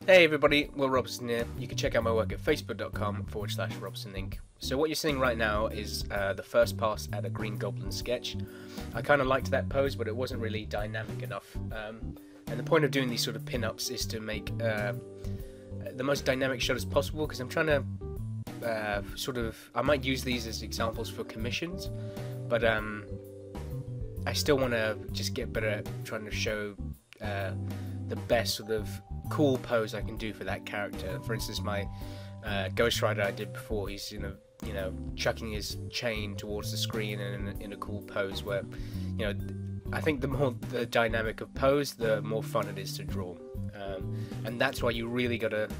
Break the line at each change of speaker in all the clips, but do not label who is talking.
Hey everybody, Will Robson here. You can check out my work at facebook.com/RobsonInc. So what you're seeing right now is the first pass at a Green Goblin sketch. I kind of liked that pose, but it wasn't really dynamic enough. And the point of doing these sort of pin-ups is to make the most dynamic shot as possible, because I'm trying to I might use these as examples for commissions, but I still want to just get better at trying to show the best sort of cool pose I can do for that character. For instance, my Ghost Rider I did before, he's chucking his chain towards the screen in a cool pose where, I think the more the dynamic of pose, the more fun it is to draw. And that's why you really got to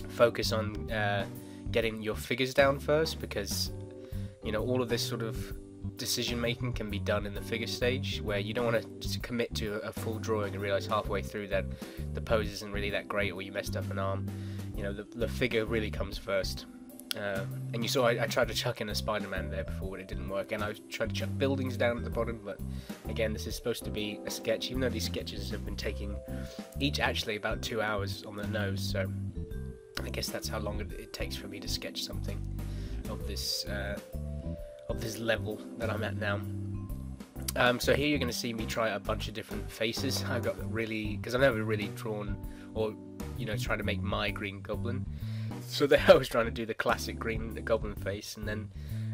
focus on getting your figures down first, because all of this sort of decision making can be done in the figure stage, where you don't want to commit to a full drawing and realize halfway through that the pose isn't really that great, or you messed up an arm. The figure really comes first. And you saw I tried to chuck in a Spider-Man there before, but it didn't work, and I tried to chuck buildings down at the bottom, but again, this is supposed to be a sketch, even though these sketches have been taking each actually about 2 hours on the nose, so I guess that's how long it takes for me to sketch something of this level that I'm at now. So here you're going to see me try a bunch of different faces. I got really, because I've never really drawn or tried to make my Green Goblin. So there I was trying to do the classic Green Goblin face, and then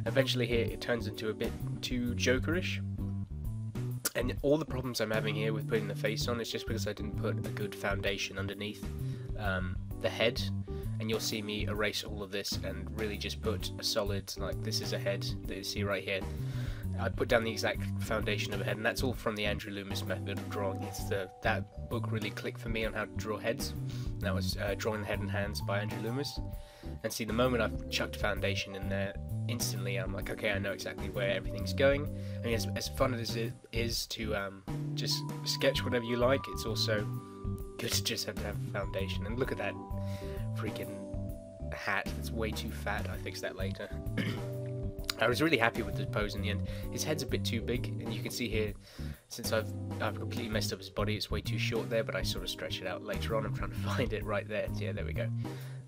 eventually here it turns into a bit too Jokerish. And all the problems I'm having here with putting the face on is just because I didn't put a good foundation underneath the head. And you'll see me erase all of this and really just put a solid, like this is a head that you see right here. I put down the exact foundation of a head, and that's all from the Andrew Loomis method of drawing. That book really clicked for me on how to draw heads. And that was Drawing the Head and Hands by Andrew Loomis. And see, the moment I've chucked foundation in there, instantly I'm like, okay, I know exactly where everything's going. I mean, as fun as it is to just sketch whatever you like, it's also good to just have to have a foundation. And look at that freaking hat, it's way too fat. I fixed that later. I was really happy with the pose in the end. His head's a bit too big, and you can see here, since I've completely messed up his body, it's way too short there, but I sort of stretch it out later on. I'm trying to find it right there. Yeah, there we go.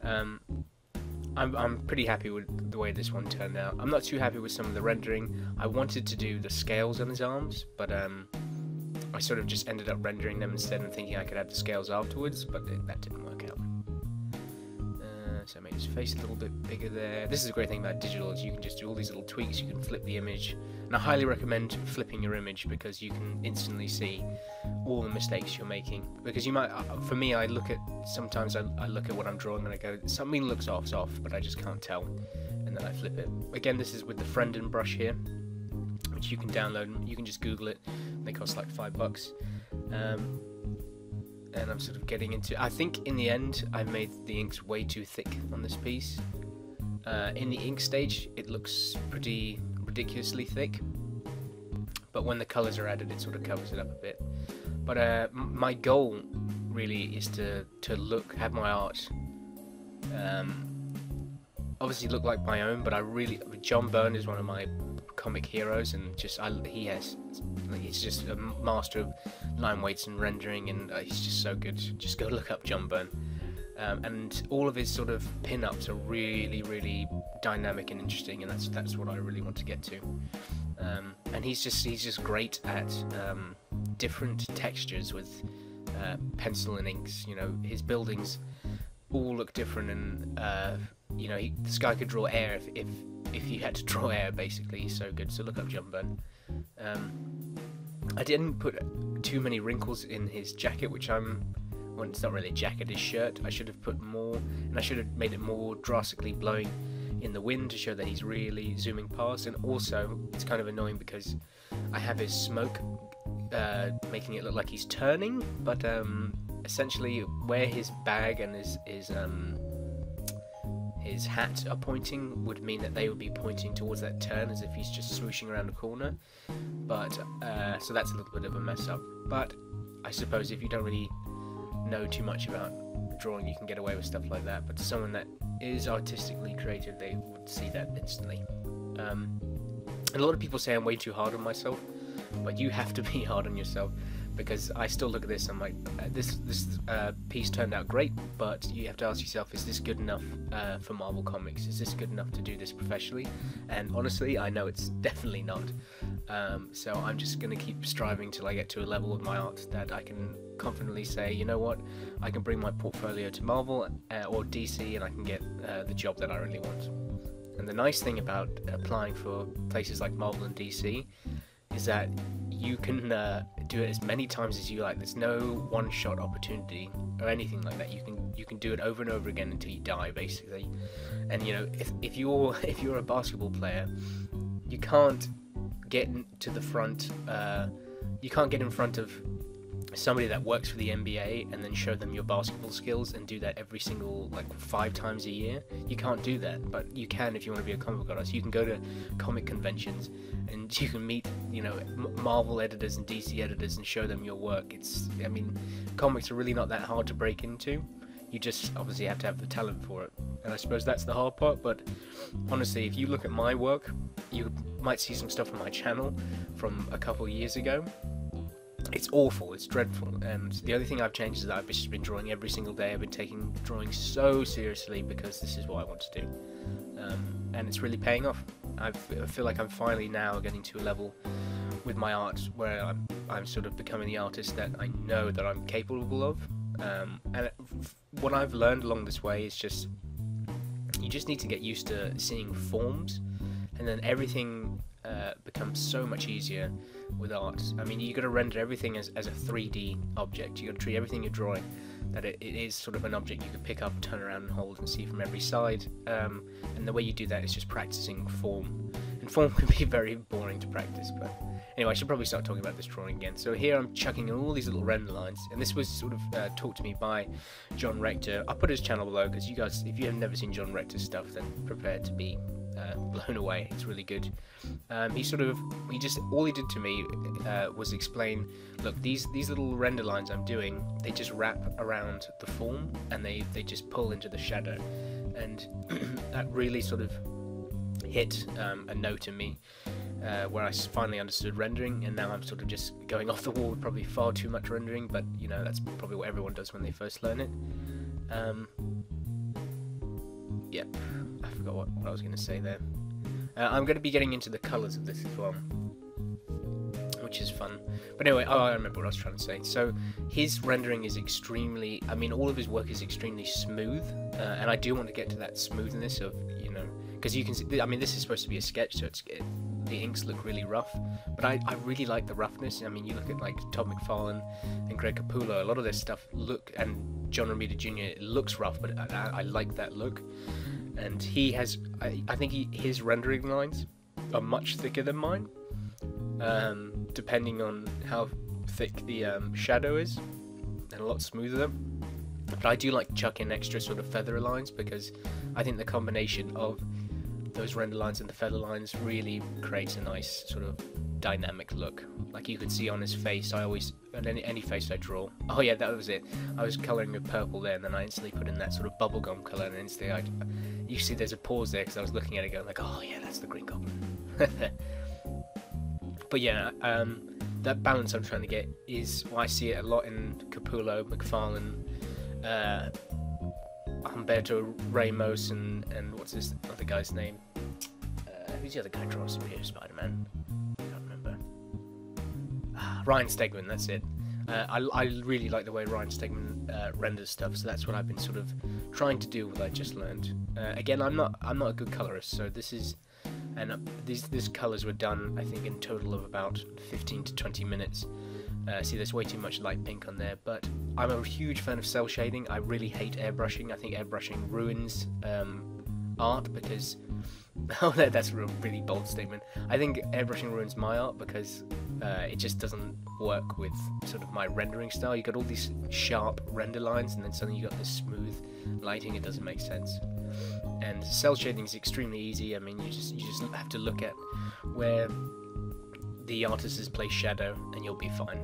I'm pretty happy with the way this one turned out. I'm not too happy with some of the rendering. I wanted to do the scales on his arms, but I sort of just ended up rendering them instead and thinking I could have the scales afterwards, but that didn't work out. So I made his face a little bit bigger there. This is a great thing about digital, is you can just do all these little tweaks. You can flip the image, and I highly recommend flipping your image, because you can instantly see all the mistakes you're making. Because you might, for me, sometimes I look at what I'm drawing and I go, something looks off, but I just can't tell, and then I flip it. Again, this is with the Friendon brush here, which you can download. You can just Google it. They cost like $5. And I'm sort of getting into, I think in the end I made the inks way too thick on this piece. In the ink stage it looks pretty ridiculously thick, but when the colours are added it sort of covers it up a bit. But my goal really is to have my art obviously look like my own, but John Byrne is one of my comic heroes, and he's just a master of line weights and rendering, and he's just so good. Just go look up John Byrne. And all of his sort of pin-ups are really, really dynamic and interesting, and that's what I really want to get to. And he's just great at different textures with pencil and inks. His buildings all look different, and this guy could draw air if you had to draw air, basically. He's so good. So look up John Byrne. I didn't put too many wrinkles in his jacket, well, it's not really a jacket, his shirt. I should have put more, and I should have made it more drastically blowing in the wind to show that he's really zooming past. And also, it's kind of annoying because I have his smoke making it look like he's turning, but essentially where his bag and his hat are pointing would mean that they would be pointing towards that turn, as if he's just swooshing around a corner. But so that's a little bit of a mess up. But I suppose if you don't really know too much about drawing, you can get away with stuff like that. But to someone that is artistically creative, they would see that instantly. And a lot of people say I'm way too hard on myself, but you have to be hard on yourself, because I still look at this, I'm like, this piece turned out great, but you have to ask yourself, is this good enough for Marvel Comics? Is this good enough to do this professionally? And honestly, I know it's definitely not. So I'm just going to keep striving till I get to a level with my art that I can confidently say, you know what, I can bring my portfolio to Marvel or DC, and I can get the job that I really want. And the nice thing about applying for places like Marvel and DC is that you can do it as many times as you like. There's no one-shot opportunity or anything like that. You can do it over and over again until you die, basically. And you know, if you're a basketball player, you can't get to the front. You can't get in front of somebody that works for the NBA and then show them your basketball skills and do that every single, like, 5 times a year. You can't do that, but you can if you want to be a comic book artist. You can go to comic conventions and you can meet, you know, Marvel editors and DC editors and show them your work. I mean, comics are really not that hard to break into. You just obviously have to have the talent for it. And I suppose that's the hard part, but honestly, if you look at my work, you might see some stuff on my channel from a couple of years ago. It's awful, it's dreadful, and the only thing I've changed is that I've just been drawing every single day. I've been taking drawing so seriously because this is what I want to do, and it's really paying off. I feel like I'm finally now getting to a level with my art where I'm sort of becoming the artist that I know that I'm capable of, and what I've learned along this way is just, you just need to get used to seeing forms, and then everything becomes so much easier with art. I mean, you got to render everything as a 3D object. You got to treat everything you're drawing that it is sort of an object you can pick up, turn around and hold and see from every side. And the way you do that is just practicing form. And form can be very boring to practice, but anyway, I should probably start talking about this drawing again. So here I'm chucking in all these little render lines, and this was sort of taught to me by John Rector. I'll put his channel below, because you guys, if you have never seen John Rector's stuff, then prepare to be blown away. It's really good. All he did to me was explain, look, these little render lines I'm doing, they just wrap around the form and they just pull into the shadow, and that really sort of hit a note in me where I finally understood rendering, and now I'm sort of just going off the wall with probably far too much rendering, but you know, that's probably what everyone does when they first learn it. Yep, I forgot what I was going to say there. I'm going to be getting into the colours of this as well, which is fun. But anyway, I remember what I was trying to say. So his rendering is extremely, I mean, all of his work is extremely smooth, and I do want to get to that smoothness of, you know, because you can see, I mean, this is supposed to be a sketch, so the inks look really rough, but I really like the roughness. I mean, you look at like Todd McFarlane and Greg Capullo, a lot of their stuff and John Romita Jr., it looks rough, but I like that look. And he has, I think his rendering lines are much thicker than mine, depending on how thick the shadow is, and a lot smoother. But I do like to chuck in extra sort of feather lines, because I think the combination of those render lines and the feather lines really creates a nice sort of dynamic look. Like you could see on his face, I always, on any face I draw, oh yeah, that was it, I was colouring with purple there, and then I instantly put in that sort of bubblegum colour, and instantly you see there's a pause there, because I was looking at it going like, oh yeah, that's the Green Goblin. But yeah, that balance I'm trying to get is, well, I see it a lot in Capullo, McFarlane, Humberto Ramos, and what's this other guy's name? Who's the other guy draws Superior Spider-Man? I can't remember. Ryan Stegman, that's it. I really like the way Ryan Stegman renders stuff, so that's what I've been sort of trying to do, what I just learned. Again, I'm not a good colorist, so this is, and these colors were done, I think, in total of about 15 to 20 minutes. See, there's way too much light pink on there, but I'm a huge fan of cell shading. I really hate airbrushing. I think airbrushing ruins art, because oh, that's a really bold statement. I think airbrushing ruins my art, because it just doesn't work with sort of my rendering style. You got all these sharp render lines, and then suddenly you got this smooth lighting. It doesn't make sense. And cell shading is extremely easy. I mean, you just have to look at where the artist has placed shadow, and you'll be fine.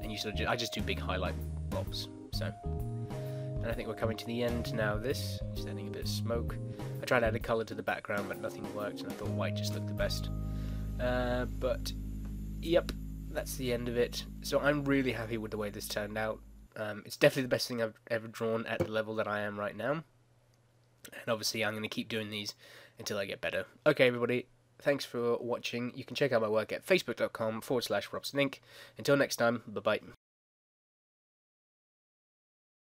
And you sort of I just do big highlight blobs. So, and I think we're coming to the end now. This just adding a bit of smoke. I tried to add a colour to the background, but nothing worked, and I thought white just looked the best. But yep, that's the end of it. So I'm really happy with the way this turned out. It's definitely the best thing I've ever drawn at the level that I am right now. And obviously I'm going to keep doing these until I get better. Okay, everybody, thanks for watching. You can check out my work at facebook.com/RobsonInc. Until next time, bye-bye.